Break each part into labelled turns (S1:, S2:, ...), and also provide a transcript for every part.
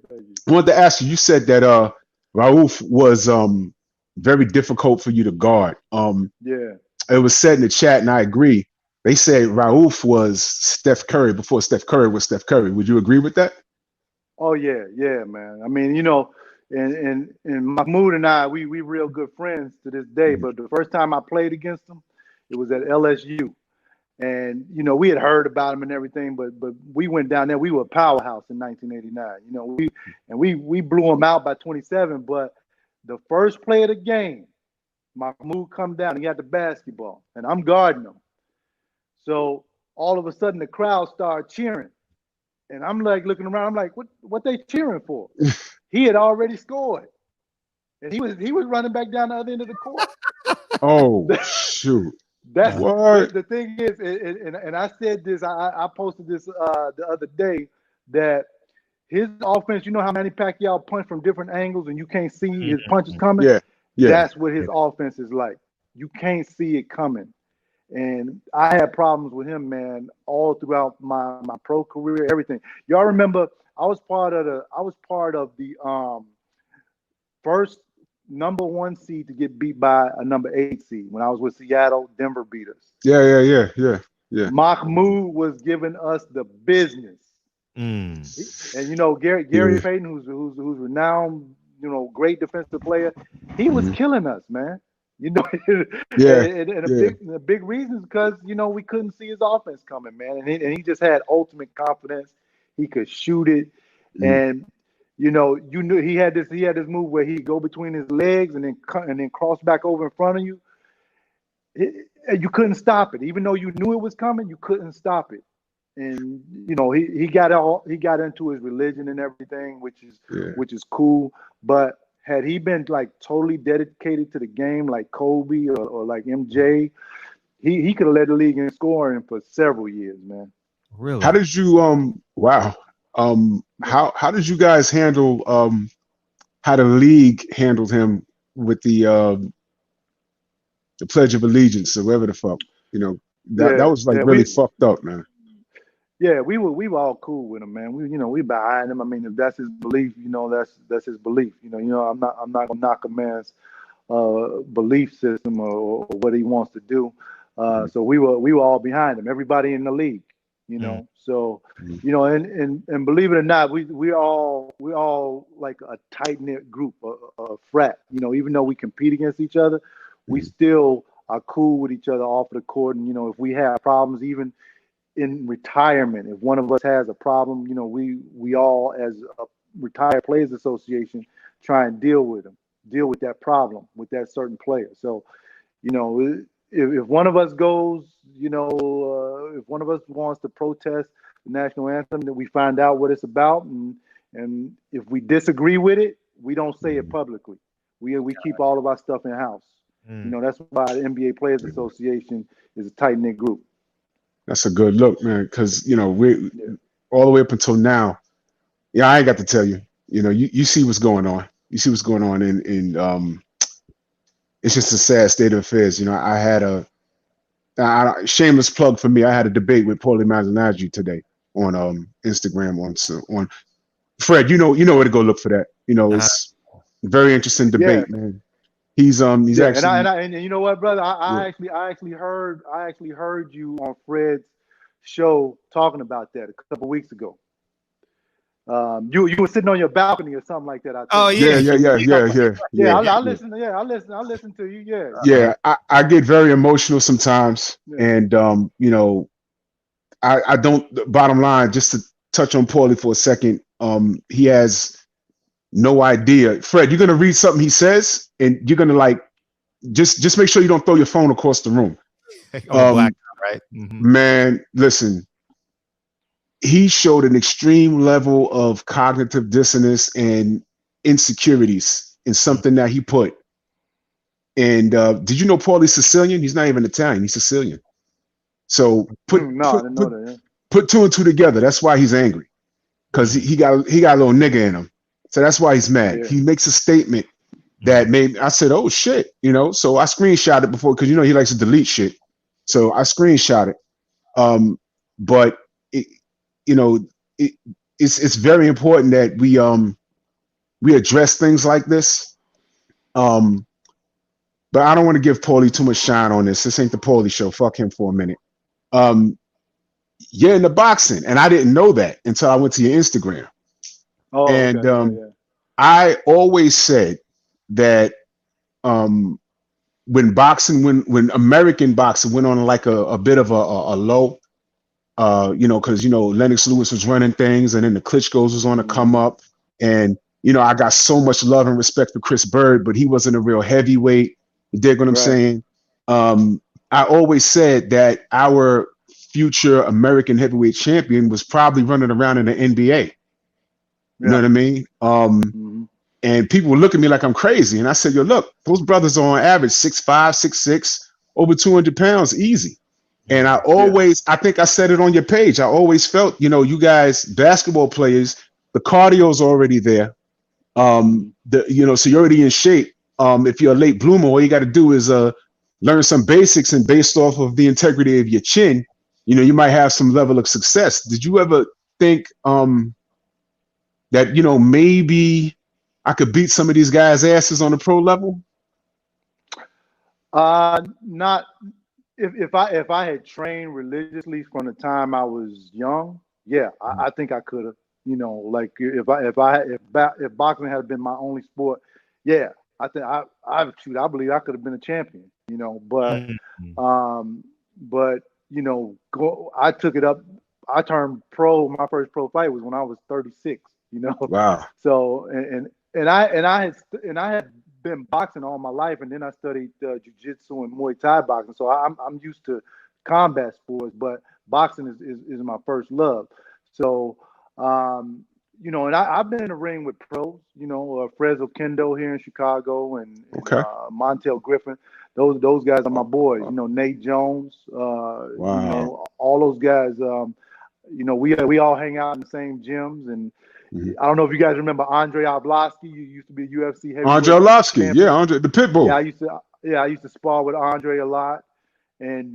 S1: Thank you.
S2: I wanted to ask you. You said that Rauf was very difficult for you to guard.
S1: Yeah.
S2: It was said in the chat, and I agree. They said Rauf was Steph Curry before Steph Curry was Steph Curry. Would you agree with that?
S1: Oh yeah, yeah, man. I mean, you know, and Mahmoud and I, we real good friends to this day.
S2: Mhm.
S1: But the first time I played against him, it was at LSU, and you know, we had heard about him and everything, but we went down there. We were a powerhouse in 1989. You know, we blew him out by 27. But the first play of the game, Mahmoud come down. He had the basketball, and I'm guarding him. So all of a sudden, the crowd started cheering. And I'm like looking around. I'm like, what they cheering for? He had already scored, and he was running back down the other end of the court.
S2: Oh shoot!
S1: That's
S2: What?
S1: the thing is, and I said this. I posted this the other day that his offense. You know how Manny Pacquiao punch from different angles, and you can't see his punches coming.
S2: Yeah, yeah.
S1: That's what his offense is like. You can't see it coming. And I had problems with him, man, all throughout my pro career, everything. Y'all remember I was part of the first number 1 seed to get beat by a number 8 seed when I was with Seattle. Denver beat us.
S2: Yeah.
S1: Mahmoud was giving us the business. And you know, Gary
S2: Yeah.
S1: Payton, who's renowned, you know, great defensive player, he was killing us, man. You know,
S2: Yeah.
S1: and
S2: Yeah.
S1: a big reason is because, you know, we couldn't see his offense coming, man. And he just had ultimate confidence. He could shoot it.
S2: Mm.
S1: And, you know, you knew he had this move where he'd go between his legs and then cross back over in front of you. You couldn't stop it. Even though you knew it was coming, you couldn't stop it. And, you know, he got into his religion and everything, which is cool. But had he been like totally dedicated to the game like Kobe or like MJ, he could have led the league in scoring for several years, man.
S3: Really?
S2: How did you wow. How did you guys handle how the league handled him with the Pledge of Allegiance or whatever the fuck? You know, that was like really fucked up, man.
S1: Yeah, we were all cool with him, man. We behind him. I mean, if that's his belief, you know, that's his belief. You know, I'm not gonna knock a man's belief system or what he wants to do. So we were all behind him. Everybody in the league, you know. So you know, and believe it or not, we all like a tight knit group, a frat. You know, even though we compete against each other, we still are cool with each other off the court. And you know, if we have problems, even in retirement, if one of us has a problem, you know, we all as a retired players association try and deal with that problem with that certain player. So, you know, if one of us goes, you know, if one of us wants to protest the national anthem, that we find out what it's about, and if we disagree with it, we don't say it publicly. We keep all of our stuff in house. You know, that's why the NBA Players Association is a tight knit group.
S2: That's a good look, man. Because you know we all the way up until now. Yeah, I ain't got to tell you. You know, you see what's going on. You see what's going on, and it's just a sad state of affairs. You know, I had a shameless plug for me. I had a debate with Paulie Malignaggi today on Instagram on Fred. You know where to go look for that. You know, it's a very interesting debate, man. He's actually
S1: and you know what, brother? I actually heard you on Fred's show talking about that a couple weeks ago. You were sitting on your balcony or something like that. I think.
S3: Oh
S1: yeah. I listen. Yeah, I listen to you. Yeah.
S2: Yeah, I get very emotional sometimes, and you know, I don't. Bottom line, just to touch on Paulie for a second, he has no idea. Fred, you're gonna read something he says, and you're gonna like just make sure you don't throw your phone across the room.
S3: Black, right?
S2: Man, listen. He showed an extreme level of cognitive dissonance and insecurities in something that he put. And did you know Paulie's Sicilian? He's not even Italian. He's Sicilian. So put two and two together. That's why he's angry, because he got a little nigga in him. So that's why he's mad.
S1: Yeah.
S2: He makes a statement that made I said, "Oh shit," you know. So I screenshot it before, because you know he likes to delete shit. So I screenshot it. But it, you know, it's very important that we address things like this. But I don't want to give Paulie too much shine on this. This ain't the Paulie show. Fuck him for a minute. You're into boxing, and I didn't know that until I went to your Instagram.
S1: Oh,
S2: and
S1: okay.
S2: I always said that when American boxing went on like a bit of a low, because Lennox Lewis was running things, and then the Klitschko's was on the come up, and I got so much love and respect for Chris Bird, but he wasn't a real heavyweight. You dig what I'm saying? I always said that our future American heavyweight champion was probably running around in the NBA. You know what I mean? And people would look at me like I'm crazy. And I said, yo, look, those brothers are on average 6'5", 6'6", over 200 pounds, easy. And I always, I think I said it on your page, I always felt, you guys, basketball players, the cardio's already there. So you're already in shape. If you're a late bloomer, all you got to do is learn some basics, and based off of the integrity of your chin, you might have some level of success. Did you ever think that maybe I could beat some of these guys' asses on the pro level?
S1: Not if I had trained religiously from the time I was young. Yeah, I think I could have. Like if boxing had been my only sport, yeah, I think I believe I could have been a champion. But I took it up. I turned pro. My first pro fight was when I was 36.
S2: Wow.
S1: So and I had been boxing all my life, and then I studied jiu-jitsu and Muay Thai boxing. So I'm used to combat sports, but boxing is my first love. So and I've been in the ring with pros. Frezzo Kendall here in Chicago, and Montel Griffin. Those guys are my boys. Nate Jones.
S2: Wow.
S1: All those guys. We all hang out in the same gyms, and I don't know if you guys remember Andre Arlovsky. You used to be a UFC heavyweight.
S2: Andre Arlovsky, Andre the Pitbull.
S1: Yeah, I used to spar with Andre a lot, and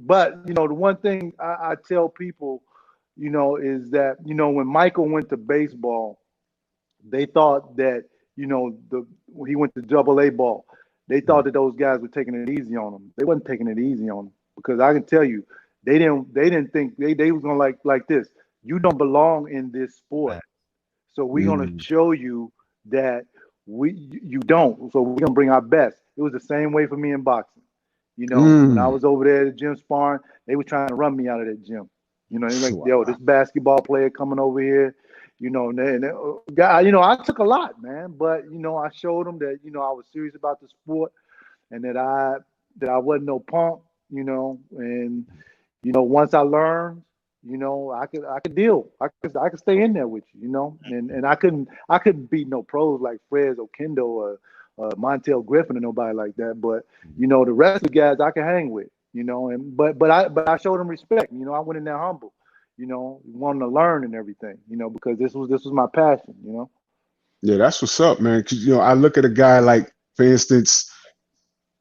S1: but the one thing I tell people, is that when Michael went to baseball, they thought that he went to AA ball. They thought that those guys were taking it easy on him. They wasn't taking it easy on him, because I can tell you, they didn't think they was gonna like this. You don't belong in this sport, so we're gonna show you that you don't. So we're gonna bring our best. It was the same way for me in boxing. When I was over there at the gym sparring, they were trying to run me out of that gym. They're like, yo, this basketball player coming over here. I took a lot, man, but I showed them that I was serious about the sport, and that I wasn't no punk. And once I learned, I could deal. I could stay in there with you. And I couldn't beat no pros like Frez or Kendall or Montel Griffin or nobody like that. But the rest of the guys I can hang with. But I showed them respect. I went in there humble. Wanting to learn and everything. Because this was my passion.
S2: Yeah, that's what's up, man. 'Cause, I look at a guy like, for instance,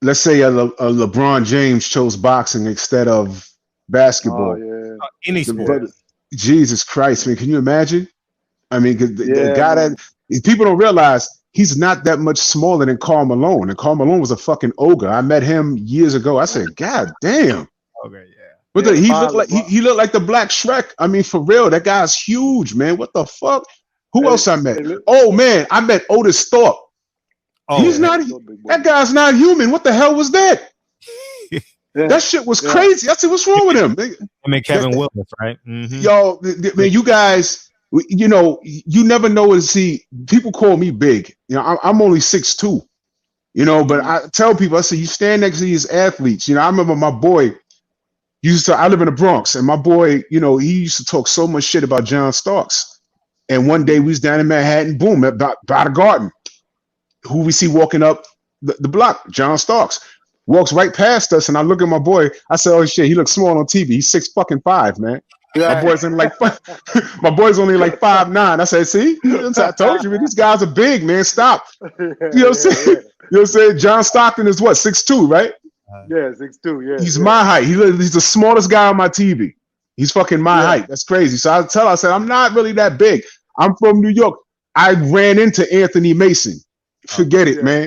S2: let's say a LeBron James chose boxing instead of basketball.
S1: Oh, yeah.
S3: Any sport.
S2: Jesus Christ, man. Can you imagine? I mean, the guy
S1: man.
S2: that people don't realize, he's not that much smaller than Karl Malone. And Karl Malone was a fucking ogre. I met him years ago. I said, God damn.
S3: Okay, yeah.
S2: But he looked like the Black Shrek. I mean, for real, that guy's huge, man. What the fuck? Who else I met? Oh man, I met Otis Thorpe.
S3: Oh,
S2: he's not. That guy's not human. What the hell was that? That shit was crazy. I said, what's wrong with him?
S3: I mean, Kevin Willis, right? Mm-hmm.
S2: Yo, man, you guys, you never know. People call me big. I'm only 6'2", but I tell people, I say, you stand next to these athletes. I remember my boy I live in the Bronx, and my boy, he used to talk so much shit about John Starks. And one day we was down in Manhattan, boom, by the garden. Who we see walking up the block? John Starks. Walks right past us, and I look at my boy. I said, "Oh shit, he looks small on TV. He's 6'5", man." My boy's only like my boy's only like 5'9". I said, "See, I told you, man, these guys are big, man. Stop." You know what I'm saying? You know what I'm saying? John Stockton is what, 6'2", right?
S1: Yeah, 6'2". Yeah,
S2: he's my height. He's the smallest guy on my TV. He's fucking my height. That's crazy. So I said, I'm not really that big. I'm from New York. I ran into Anthony Mason. Forget it, man.